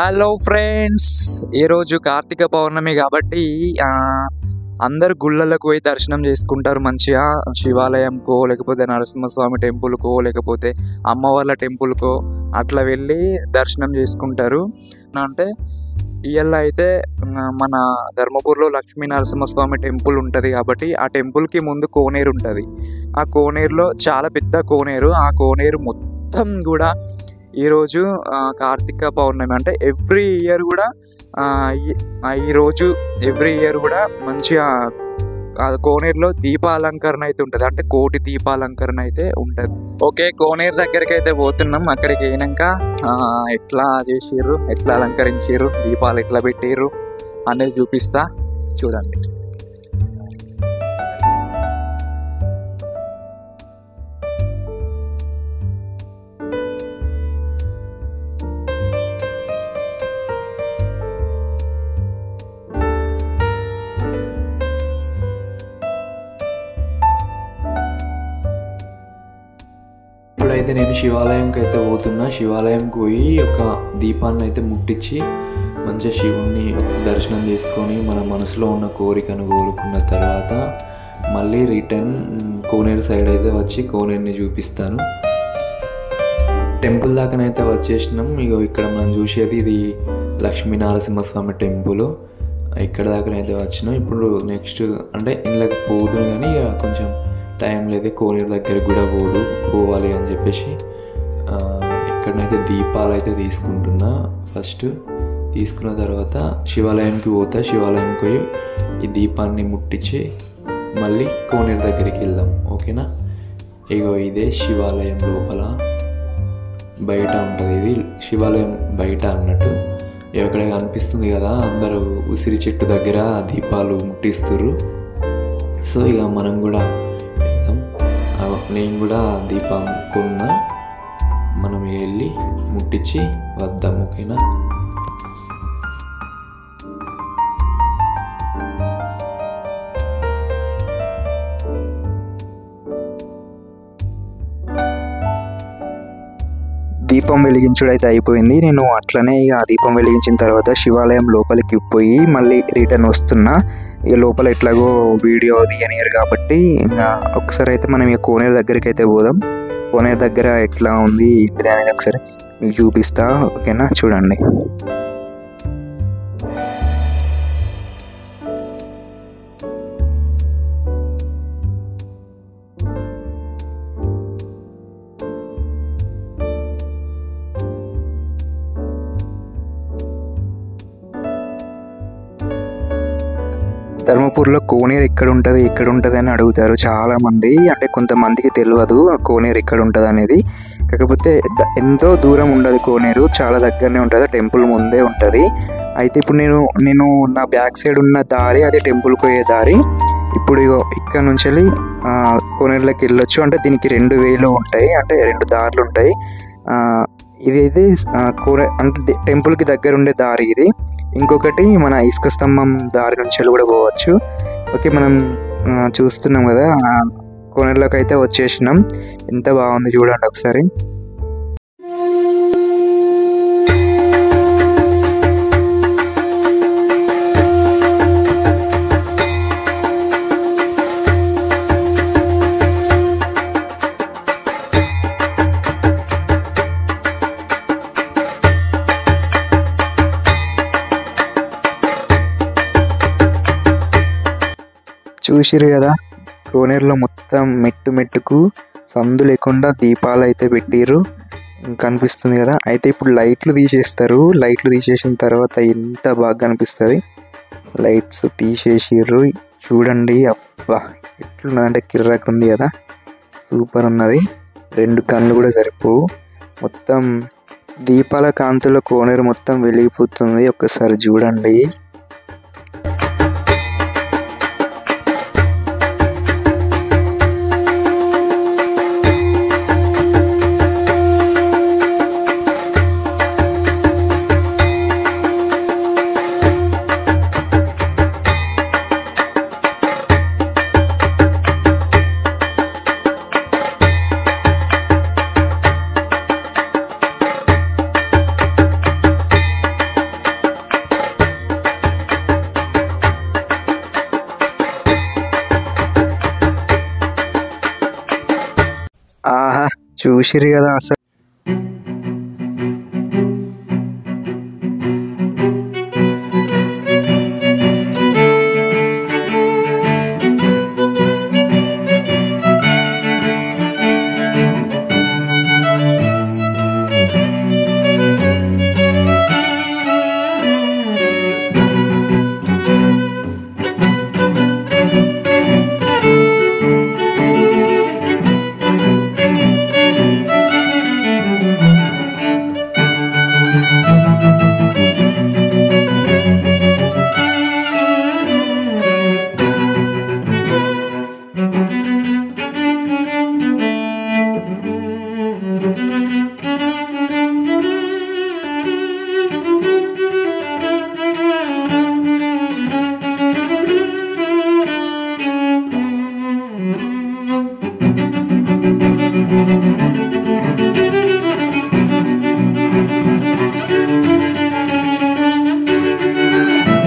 Hello friends, ఈరోజు కార్తీక పౌర్ణమి కాబట్టి అందరు గుళ్ళలకు పోయి దర్శనం చేసుకుంటారు. మంచిగా శివాలయంకో లేకపోతే నరసింహస్వామి టెంపుల్కో లేకపోతే అమ్మవార్ల టెంపుల్కో అట్లా వెళ్ళి దర్శనం చేసుకుంటారు. అంటే ఇవాళ అయితే మన ధర్మపూర్లో లక్ష్మీ నరసింహస్వామి టెంపుల్ ఉంటుంది కాబట్టి ఆ టెంపుల్కి ముందు కోనేరు ఉంటుంది. ఆ కోనేరులో చాలా పెద్ద కోనేరు. ఆ కోనేరు మొత్తం కూడా ఈరోజు కార్తీక పౌర్ణమి అంటే ఎవ్రీ ఇయర్ కూడా ఈరోజు ఎవ్రీ ఇయర్ కూడా మంచిగా కోనేరులో దీపాలంకరణ అయితే ఉంటుంది. అంటే కోటి దీపాలంకరణ అయితే ఉంటుంది. ఓకే, కోనేరు దగ్గరికి అయితే పోతున్నాం. అక్కడికి అయినాక ఎట్లా చేసిర్రు, ఎట్లా అలంకరించారు, దీపాలు ఎట్లా పెట్టిర్రు అనేది చూపిస్తా, చూడండి. ఇప్పుడైతే నేను శివాలయంకి అయితే పోతున్నా. శివాలయంకి పోయి ఒక దీపాన్ని అయితే ముట్టించి మంచిగా శివుణ్ణి దర్శనం చేసుకొని మన మనసులో ఉన్న కోరికను కోరుకున్న తర్వాత మళ్ళీ రిటర్న్ కోనేరు సైడ్ అయితే వచ్చి కోనేరుని చూపిస్తాను. టెంపుల్ దాకానైతే వచ్చేసినాం. ఇక్కడ మనం చూసేది ఇది లక్ష్మీ నరసింహస్వామి టెంపుల్. ఇక్కడ దాకానైతే వచ్చినాం. ఇప్పుడు నెక్స్ట్ అంటే ఇంట్లోకి పోదును కానీ కొంచెం టైం లేదు, కోనేరు దగ్గరికి కూడా పోవాలి అని చెప్పేసి ఇక్కడనైతే దీపాలు అయితే తీసుకుంటున్నా. ఫస్ట్ తీసుకున్న తర్వాత శివాలయంకి పోతా. శివాలయంకి పోయి ఈ దీపాన్ని ముట్టించి మళ్ళీ కోనేరు దగ్గరికి వెళ్దాం. ఓకేనా? ఇదే శివాలయం లోపల బయట ఉంటుంది. ఇది శివాలయం బయట అన్నట్టు. ఇక్కడ కనిపిస్తుంది కదా, అందరూ ఉసిరి చెట్టు దగ్గర దీపాలు ముట్టిస్తుర్రు. సో మనం కూడా నేను కూడా దీపం కొన్నా, మనం వెళ్ళి ముట్టించి వద్దాం. ఓకేనా? దీపం వెలిగించుడైతే అయిపోయింది. నేను అట్లనే ఆ దీపం వెలిగించిన తర్వాత శివాలయం లోపలికి పోయి మళ్ళీ రిటర్న్ వస్తున్నా. లోపల ఎట్లాగో వీడియో తీయనియరు కాబట్టి ఇంకా ఒకసారి అయితే మనం కోనేరు దగ్గరికి అయితే పోదాం. కోనేరు దగ్గర ఎట్లా ఉంది ఏంటిది అనేది ఒకసారి మీకు చూపిస్తా. ఓకేనా? చూడండి. ధర్మపూర్లో కోనేరు ఎక్కడ ఉంటుంది అని అడుగుతారు చాలామంది. అంటే కొంతమందికి తెలియదు కోనేరు ఎక్కడ ఉంటుంది అనేది. కాకపోతే ఎంతో దూరం ఉండదు కోనేరు, చాలా దగ్గరనే ఉంటుంది. టెంపుల్ ముందే ఉంటుంది. అయితే ఇప్పుడు నేను నా బ్యాక్ సైడ్ ఉన్న దారి అది టెంపుల్కి పోయే దారి. ఇప్పుడు ఇక్కడ నుంచి వెళ్ళి కోనేరులోకి వెళ్ళొచ్చు. అంటే దీనికి 2 వేలు ఉంటాయి, అంటే 2 దారులు ఉంటాయి. ఇదైతే అంటే టెంపుల్కి దగ్గర ఉండే దారి ఇది. ఇంకొకటి మన ఇసుక స్తంభం దారి నుంచి కూడా పోవచ్చు. ఓకే, మనం చూస్తున్నాం కదా, కోనేరులోకి అయితే వచ్చేసినాం. ఎంత బాగుంది చూడండి ఒకసారి. చూసిరు కదా, కోనేరులో మొత్తం మెట్టుకు సందు లేకుండా దీపాలు అయితే పెట్టిర్రు, కనిపిస్తుంది కదా. అయితే ఇప్పుడు లైట్లు తీసేస్తారు. లైట్లు తీసేసిన తర్వాత ఎంత బాగా కనిపిస్తుంది. లైట్స్ తీసేసిర్రు చూడండి. అబ్బా ఎట్లున్నదంటే కిర్రాక్ ఉంది కదా, సూపర్ ఉన్నది. 2 కళ్ళు కూడా సరిపోవు. మొత్తం దీపాల కాంతులో కోనేరు మొత్తం వెలిగిపోతుంది. ఒక్కసారి చూడండి. చూసిరు కదా అసలు